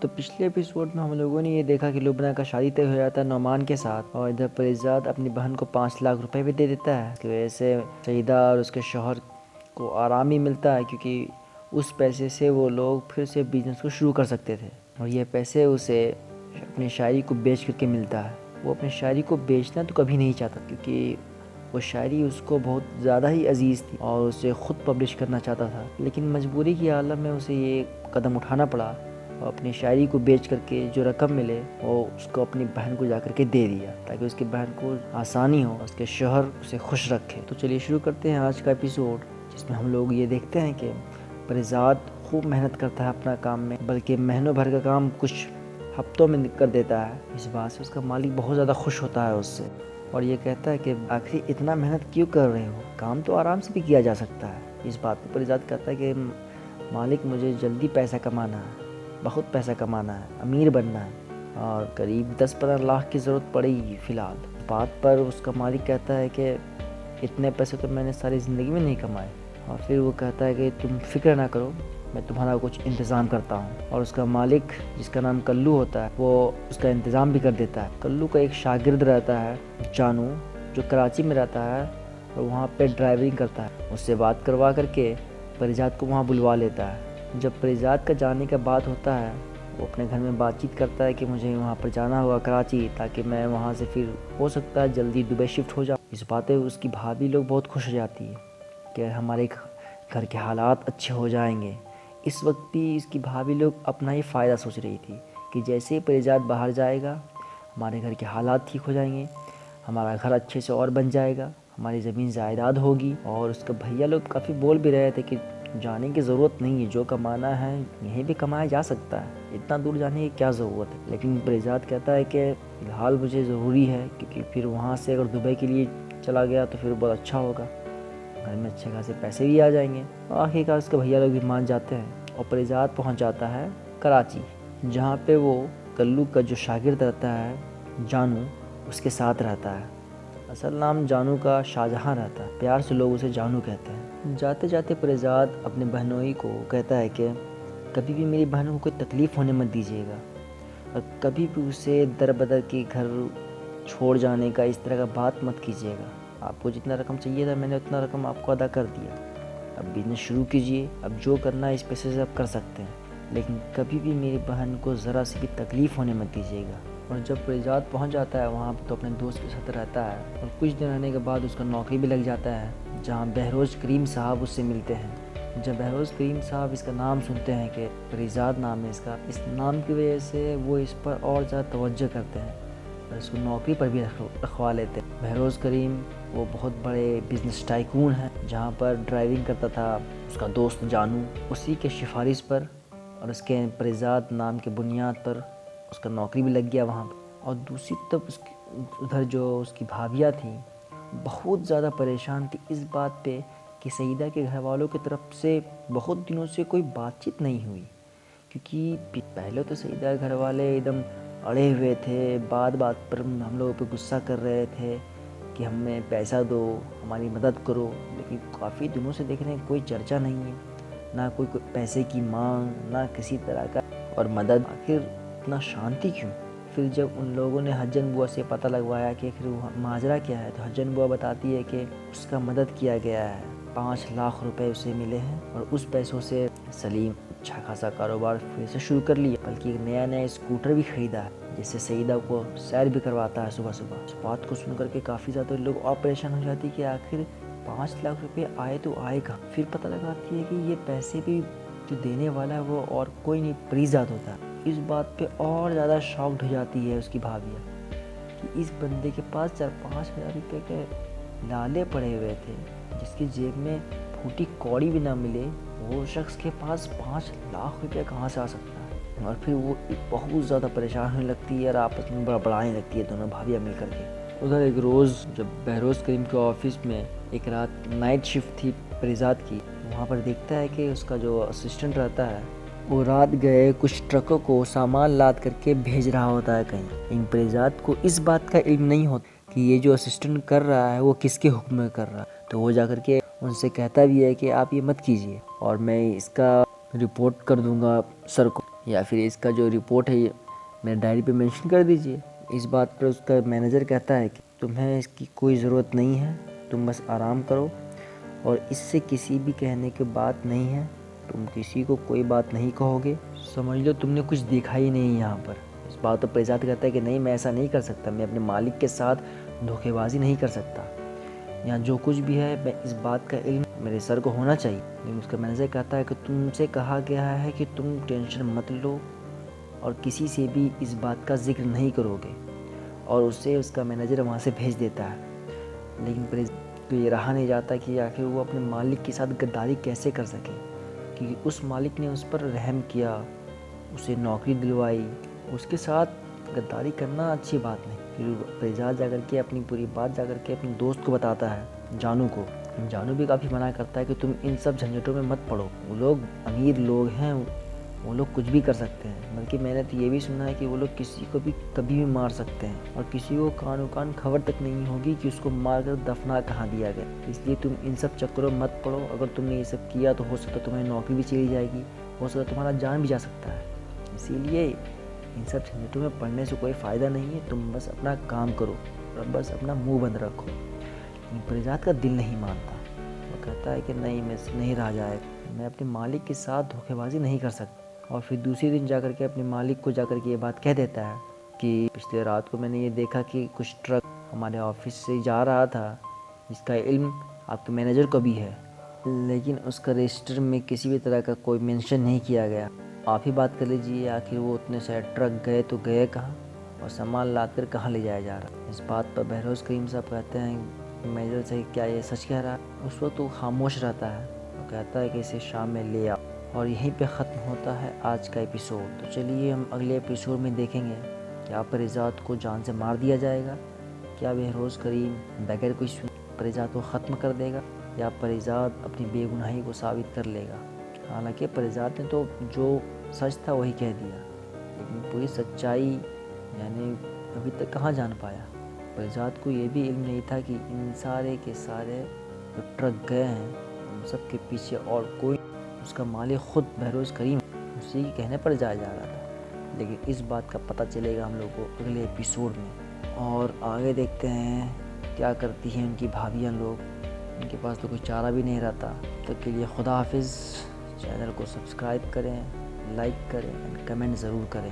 تو پچھلے ایپیسوڈ میں ہم لوگوں نے یہ دیکھا کہ لبنہ کا شادی طے ہو جاتا ہے نعمان کے ساتھ، اور ادھر پریزاد اپنی بہن کو 5 لاکھ روپے بھی دے دیتا ہے، اس کی وجہ سے سعیدہ اور اس کے شوہر کو آرام ہی ملتا ہے، کیونکہ اس پیسے سے وہ لوگ پھر سے بزنس کو شروع کر سکتے تھے، اور یہ پیسے اسے اپنی شاعری کو بیچ کر کے ملتا ہے۔ وہ اپنی شاعری کو بیچنا تو کبھی نہیں چاہتا، کیونکہ وہ شاعری اس کو بہت زیادہ ہی عزیز تھی اور اسے خود پبلش کرنا چاہتا تھا، لیکن مجبوری کی عالم میں اسے یہ قدم اٹھانا پڑا اور اپنی شاعری کو بیچ کر کے جو رقم ملے وہ اس کو اپنی بہن کو جا کر کے دے دیا، تاکہ اس کی بہن کو آسانی ہو، اس کے شوہر اسے خوش رکھے۔ تو چلیے شروع کرتے ہیں آج کا ایپیسوڈ، جس میں ہم لوگ یہ دیکھتے ہیں کہ پریزاد خوب محنت کرتا ہے اپنا کام میں، بلکہ مہینوں بھر کا کام کچھ ہفتوں میں کر دیتا ہے۔ اس بات سے اس کا مالک بہت زیادہ خوش ہوتا ہے اس سے، اور یہ کہتا ہے کہ آخری اتنا محنت کیوں کر رہے ہو، کام تو آرام سے بھی کیا جا سکتا ہے۔ اس بات پہ پریزاد کہتا ہے کہ مالک مجھے جلدی پیسہ کمانا ہے، بہت پیسہ کمانا ہے، امیر بننا ہے، اور قریب 10-15 لاکھ کی ضرورت پڑے گی فی الحال۔ بات پر اس کا مالک کہتا ہے کہ اتنے پیسے تو میں نے ساری زندگی میں نہیں کمائے، اور پھر وہ کہتا ہے کہ تم فکر نہ کرو، میں تمہارا کچھ انتظام کرتا ہوں، اور اس کا مالک جس کا نام کلو ہوتا ہے وہ اس کا انتظام بھی کر دیتا ہے۔ کلو کا ایک شاگرد رہتا ہے جانو، جو کراچی میں رہتا ہے اور وہاں پہ ڈرائیونگ کرتا ہے، اس سے بات کروا کر کے پریزاد کو وہاں بلوا لیتا ہے۔ جب پریزاد کا جانے کا بات ہوتا ہے، وہ اپنے گھر میں بات چیت کرتا ہے کہ مجھے وہاں پر جانا ہوگا کراچی، تاکہ میں وہاں سے پھر ہو سکتا ہے جلدی دبئی شفٹ ہو جاؤں۔ اس باتیں اس کی بھابھی لوگ بہت خوش ہو جاتی ہے کہ ہمارے گھر کے حالات اچھے ہو جائیں گے۔ اس وقت بھی اس کی بھابھی لوگ اپنا ہی فائدہ سوچ رہی تھی کہ جیسے ہی پریزاد باہر جائے گا ہمارے گھر کے حالات ٹھیک ہو جائیں گے، ہمارا گھر اچھے سے اور بن جائے گا، ہماری زمین جائیداد ہوگی۔ اور اس کا بھیا لوگ کافی بول بھی رہے تھے کہ جانے کی ضرورت نہیں ہے، جو کمانا ہے یہیں بھی کمایا جا سکتا ہے، اتنا دور جانے کی کیا ضرورت ہے۔ لیکن پریزاد کہتا ہے کہ فی الحال مجھے ضروری ہے، کیونکہ پھر وہاں سے اگر دبئی کے لیے چلا گیا تو پھر بہت اچھا ہوگا، گھر میں اچھے خاصے پیسے بھی آ جائیں گے۔ اور آخرکار اس کے بھیا لوگ بھی مان جاتے ہیں، اور پریزاد پہنچ جاتا ہے کراچی، جہاں پہ وہ کلو کا جو شاگرد رہتا ہے جانو، اس کے ساتھ رہتا ہے۔ اصل نام جانو کا شاہجہاں رہتا ہے، پیار سے لوگ اسے جانو کہتے ہیں۔ جاتے جاتے پریزاد اپنے بہنوئی کو کہتا ہے کہ کبھی بھی میری بہنوں کو کوئی تکلیف ہونے مت دیجیے گا، اور کبھی بھی اسے در بدر کے گھر چھوڑ جانے کا اس طرح کا بات مت کیجیے گا۔ آپ کو جتنا رقم چاہیے تھا میں نے اتنا رقم آپ کو ادا کر دیا، اب بزنس شروع کیجیے، اب جو کرنا ہے اس پیسے سے آپ کر سکتے ہیں، لیکن کبھی بھی میری بہن کو ذرا سی بھی تکلیف ہونے مت دیجیے گا۔ اور جب پریزاد پہنچ جاتا ہے وہاں تو اپنے دوست کے ساتھ رہتا ہے، اور کچھ دن رہنے کے بعد اس کا نوکری بھی لگ جاتا ہے، جہاں بہروز کریم صاحب اس سے ملتے ہیں۔ جب بہروز کریم صاحب اس کا نام سنتے ہیں کہ پریزاد نام ہے اس کا، اس نام کی وجہ سے وہ اس پر اور زیادہ توجہ کرتے ہیں اور اس کو نوکری پر بھی رکھوا لیتے ہیں۔ بہروز کریم وہ بہت بڑے بزنس ٹائکون ہیں، جہاں پر ڈرائیونگ کرتا تھا اس کا دوست جانو، اسی کے سفارش پر اور اس کے پریزاد نام کے بنیاد پر اس کا نوکری بھی لگ گیا وہاں پہ۔ اور دوسری طرف ادھر جو اس کی بھابیاں تھیں بہت زیادہ پریشان تھی اس بات پہ کہ سعیدہ کے گھر والوں کی طرف سے بہت دنوں سے کوئی بات چیت نہیں ہوئی، کیونکہ پہلے تو سعیدہ کے گھر والے ایک دم اڑے ہوئے تھے، بات بات پر ہم لوگوں پہ غصہ کر رہے تھے کہ ہمیں پیسہ دو، ہماری مدد کرو، لیکن کافی دنوں سے دیکھ رہے ہیں کوئی چرچا نہیں ہے، نہ کوئی پیسے کی مانگ، نہ کسی طرح کا اور مدد۔ آخر اتنا شانتی کیوں؟ پھر جب ان لوگوں نے حجن بوا سے پتہ لگوایا کہ آخر ماجرا کیا ہے، تو حجن بوا بتاتی ہے کہ اس کا مدد کیا گیا ہے، 5 لاکھ روپے اسے ملے ہیں، اور اس پیسوں سے سلیم اچھا خاصا کاروبار پھر سے شروع کر لیا، بلکہ ایک نیا اسکوٹر بھی خریدا ہے، جس سے سعیدہ کو سیر بھی کرواتا ہے صبح صبح۔ اس بات کو سن کر کے کافی زیادہ لوگ اور پریشان ہو جاتی کہ آخر 5 لاکھ روپے آئے تو آئے کہاں؟ پھر پتہ لگاتی ہے کہ یہ پیسے بھی جو دینے والا ہے وہ اور کوئی نہیں پریزاد ہوتا ہے۔ اس بات پہ اور زیادہ شاکڈ ہو جاتی ہے اس کی بھابیاں کہ اس بندے کے پاس 4-5 ہزار روپے کے لالے پڑے ہوئے تھے، جس کی جیب میں پھوٹی کوڑی بھی نہ ملے، وہ شخص کے پاس 5 لاکھ روپے کہاں سے آ سکتا ہے؟ اور پھر وہ بہت زیادہ پریشان ہونے لگتی ہے اور آپس میں بڑبڑانے لگتی ہے دونوں بھابیاں مل کر کے۔ ادھر ایک روز جب بہروز کریم کے آفس میں ایک رات نائٹ شفٹ تھی پریزاد کی، وہاں پر دیکھتا ہے کہ اس کا جو اسسٹنٹ رہتا ہے وہ رات گئے کچھ ٹرکوں کو سامان لاد کر کے بھیج رہا ہوتا ہے کہیں۔ ان پریزاد کو اس بات کا علم نہیں ہوتا کہ یہ جو اسسٹنٹ کر رہا ہے وہ کس کے حکم میں کر رہا ہے، تو وہ جا کر کے ان سے کہتا بھی ہے کہ آپ یہ مت کیجیے اور میں اس کا رپورٹ کر دوں گا سر کو، یا پھر اس کا جو رپورٹ ہے یہ میرے ڈائری پہ مینشن کر دیجئے۔ اس بات پر اس کا مینیجر کہتا ہے کہ تمہیں اس کی کوئی ضرورت نہیں ہے، تم بس آرام کرو، اور اس سے کسی بھی کہنے کی بات نہیں ہے، تم کسی کو کوئی بات نہیں کہو گے، سمجھ لو تم نے کچھ دیکھا ہی نہیں یہاں پر۔ اس بات پر پریزاد کہتا ہے کہ نہیں، میں ایسا نہیں کر سکتا، میں اپنے مالک کے ساتھ دھوکے بازی نہیں کر سکتا، یہاں جو کچھ بھی ہے میں اس بات کا علم میرے سر کو ہونا چاہیے۔ لیکن اس کا مینیجر کہتا ہے کہ تم سے کہا گیا ہے کہ تم ٹینشن مت لو اور کسی سے بھی اس بات کا ذکر نہیں کرو گے، اور اسے اس کا مینیجر وہاں سے بھیج دیتا ہے۔ لیکن پریزاد کو یہ رہا نہیں جاتا کہ آخر وہ اپنے مالک کے ساتھ غداری کیسے کر سکے، کیونکہ اس مالک نے اس پر رحم کیا، اسے نوکری دلوائی، اس کے ساتھ غداری کرنا اچھی بات نہیں۔ پھر پریزاد جا کر کے اپنی پوری بات جا کر کے اپنے دوست کو بتاتا ہے، جانو کو۔ جانو بھی کافی منع کرتا ہے کہ تم ان سب جھنجھٹوں میں مت پڑو، وہ لوگ امیر لوگ ہیں، وہ لوگ کچھ بھی کر سکتے ہیں، بلکہ میں نے تو یہ بھی سنا ہے کہ وہ لوگ کسی کو بھی کبھی بھی مار سکتے ہیں، اور کسی کو کان خبر تک نہیں ہوگی کہ اس کو مار کر دفنا کہاں دیا گیا۔ اس لیے تم ان سب چکروں میں مت پڑو، اگر تم نے یہ سب کیا تو ہو سکتا ہے تمہاری نوکری بھی چلی جائے گی، ہو سکتا ہے تمہارا جان بھی جا سکتا ہے، اسی لیے ان سب جھنجھٹوں میں پڑنے سے کوئی فائدہ نہیں ہے، تم بس اپنا کام کرو اور بس اپنا منہ بند رکھو۔ لیکن پریزاد کا دل نہیں مانتا، وہ کہتا ہے کہ نہیں، میں سے نہیں رہا جائے، میں اپنے مالک کے ساتھ دھوکے بازی نہیں کر سکتا۔ اور پھر دوسری دن جا کر کے اپنے مالک کو جا کر کے یہ بات کہہ دیتا ہے کہ پچھلے رات کو میں نے یہ دیکھا کہ کچھ ٹرک ہمارے آفس سے جا رہا تھا، جس کا علم آپ کے مینیجر کو بھی ہے، لیکن اس کا رجسٹر میں کسی بھی طرح کا کوئی مینشن نہیں کیا گیا۔ آپ ہی بات کر لیجئے، آخر وہ اتنے سارے ٹرک گئے تو گئے کہاں، اور سامان لاد کر کہاں لے جایا جا رہا۔ اس بات پر بہروز کریم صاحب کہتے ہیں مینیجر سے، کیا یہ سچ کہہ رہا ہے؟ اس وقت وہ خاموش رہتا ہے، وہ کہتا ہے کہ اسے شام میں لے آؤ۔ اور یہیں پہ ختم ہوتا ہے آج کا ایپیسوڈ۔ تو چلیے ہم اگلے ایپیسوڈ میں دیکھیں گے کیا پریزاد کو جان سے مار دیا جائے گا، کیا بہروز کریم بغیر کوئی پریزاد کو ختم کر دے گا، یا پریزاد اپنی بے گناہی کو ثابت کر لے گا۔ حالانکہ پریزاد نے تو جو سچ تھا وہی کہہ دیا، لیکن پوری سچائی یعنی ابھی تک کہاں جان پایا۔ پریزاد کو یہ بھی علم نہیں تھا کہ ان سارے کے سارے جو ٹرک گئے ہیں ان سب کے پیچھے اور کوئی، اس کا مالک خود بہروز کریم اسی کے کہنے پر جایا جا رہا تھا۔ لیکن اس بات کا پتہ چلے گا ہم لوگ کو اگلے ایپیسوڈ میں، اور آگے دیکھتے ہیں کیا کرتی ہیں ان کی بھابیاں لوگ، ان کے پاس تو کوئی چارہ بھی نہیں رہتا۔ تب کے لیے خدا حافظ۔ چینل کو سبسکرائب کریں، لائک کریں، کمنٹ ضرور کریں۔